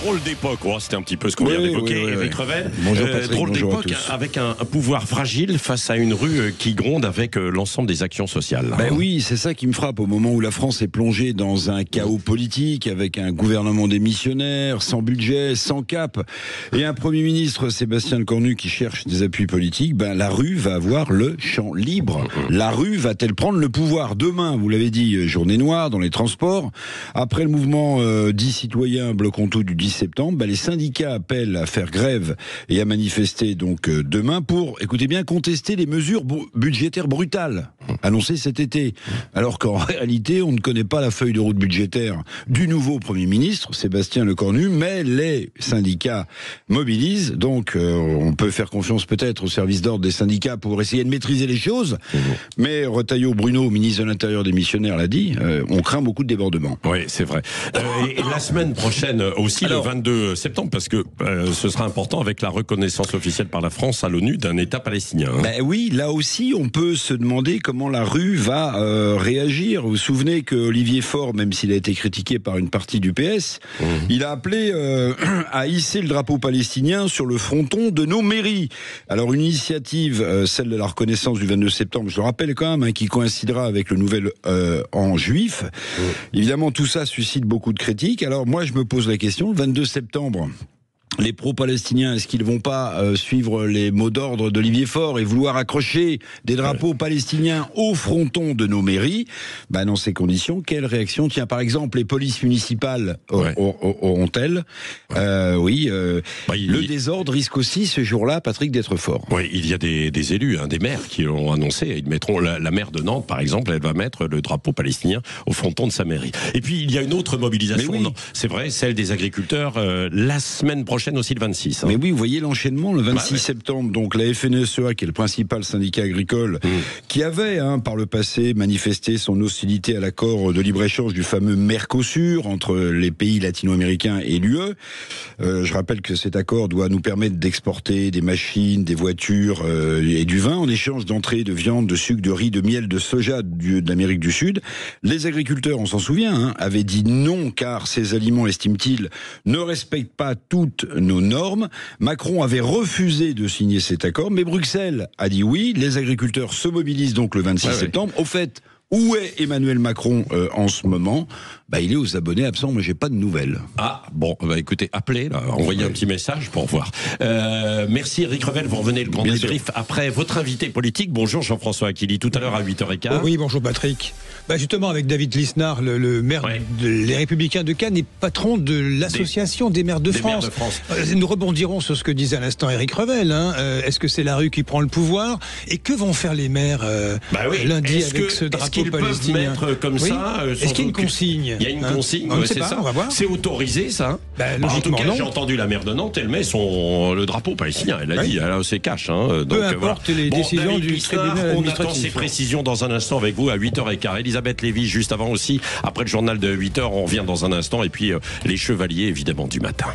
drôle d'époque. Oh, c'était un petit peu ce qu'on vient d'évoquer, Eric Revel. Bonjour Patrick, drôle bonjour d'époque avec un pouvoir fragile face à une rue qui gronde avec l'ensemble des actions sociales. Ben oui, c'est ça qui me frappe au moment où la France est plongée dans un chaos politique avec un gouvernement démissionnaire, sans budget, sans cap et un Premier ministre, Sébastien Lecornu, qui cherche des appuis politiques. Ben la rue va avoir le champ libre. La rue va-t-elle prendre le pouvoir demain? Vous l'avez dit, journée noire dans les transports. Après le mouvement 10 citoyens bloquons tout du 10 septembre, ben les syndicats appellent à faire grève et à manifester donc demain pour, écoutez bien, contester les mesures budgétaires brutales annoncées cet été. Alors qu'en réalité, on ne connaît pas la feuille de route budgétaire du nouveau Premier ministre, Sébastien Lecornu, mais les syndicats mobilisent. Donc, on peut faire confiance peut-être au service d'ordre des syndicats pour essayer de maîtriser les choses. Mais Retailleau Bruno, ministre de l'Intérieur démissionnaire, l'a dit, on craint beaucoup de débordements. Oui, c'est vrai. Et la semaine prochaine aussi, le 22 septembre, parce que ce sera important avec la reconnaissance officielle par la France à l'ONU d'un État palestinien. Ben oui, là aussi, on peut se demander comment la rue va réagir. Vous vous souvenez que Olivier Faure, même s'il a été critiqué par une partie du PS, il a appelé à hisser le drapeau palestinien sur le fronton de nos mairies. Alors une initiative, celle de la reconnaissance du 22 septembre, je le rappelle quand même, qui coïncidera avec le nouvel an juif. Évidemment, tout ça suscite beaucoup de critiques. Alors moi, je me pose la question, le 22 septembre... les pro-palestiniens, est-ce qu'ils vont pas suivre les mots d'ordre d'Olivier Faure et vouloir accrocher des drapeaux palestiniens au fronton de nos mairies? Ben, dans ces conditions, quelle réaction? Tiens, par exemple, les polices municipales auront-elles? Le désordre risque aussi ce jour-là, Patrick, d'être fort. Oui, il y a des élus, des maires qui l'ont annoncé. Ils mettront la maire de Nantes, par exemple, elle va mettre le drapeau palestinien au fronton de sa mairie. Et puis, il y a une autre mobilisation, c'est vrai, celle des agriculteurs, la semaine prochaine aussi le 26. Mais oui, vous voyez l'enchaînement, le 26 septembre, donc la FNSEA, qui est le principal syndicat agricole, qui avait par le passé manifesté son hostilité à l'accord de libre-échange du fameux Mercosur entre les pays latino-américains et l'UE. Je rappelle que cet accord doit nous permettre d'exporter des machines, des voitures et du vin en échange d'entrées de viande, de sucre, de riz, de miel, de soja d'Amérique du Sud. Les agriculteurs, on s'en souvient, avaient dit non car ces aliments, estiment-ils, ne respectent pas toutes nos normes. Macron avait refusé de signer cet accord, mais Bruxelles a dit oui. Les agriculteurs se mobilisent donc le 26 septembre. Au fait, où est Emmanuel Macron en ce moment? Il est aux abonnés absents, mais j'ai pas de nouvelles. Ah, bon, écoutez, appelez, envoyez un petit message pour voir. Merci Eric Revel, vous revenez le grand débrief après votre invité politique. Bonjour Jean-François Aquili, tout à l'heure à 8h15. Oui, bonjour Patrick. Justement, avec David Lisnard, le maire des Républicains de Cannes et patron de l'association des maires de France. Nous rebondirons sur ce que disait à l'instant Eric Revel. Est-ce que c'est la rue qui prend le pouvoir? Et que vont faire les maires lundi avec ce drapeau palestinien? Est-ce qu'ils peuvent mettre comme ça Est-ce qu'il y a une consigne? Il y a une consigne, c'est ça. On va voir. C'est autorisé, ça. En tout cas, j'ai entendu la maire de Nantes, elle met le drapeau palestinien. Elle a dit, c'est cash. Peu importe les décisions du tribunal administratif. On attend ces précisions dans un instant avec vous à 8h15. Elisabeth Lévy, juste avant aussi, après le journal de 8h, on revient dans un instant. Et puis les chevaliers, évidemment, du matin.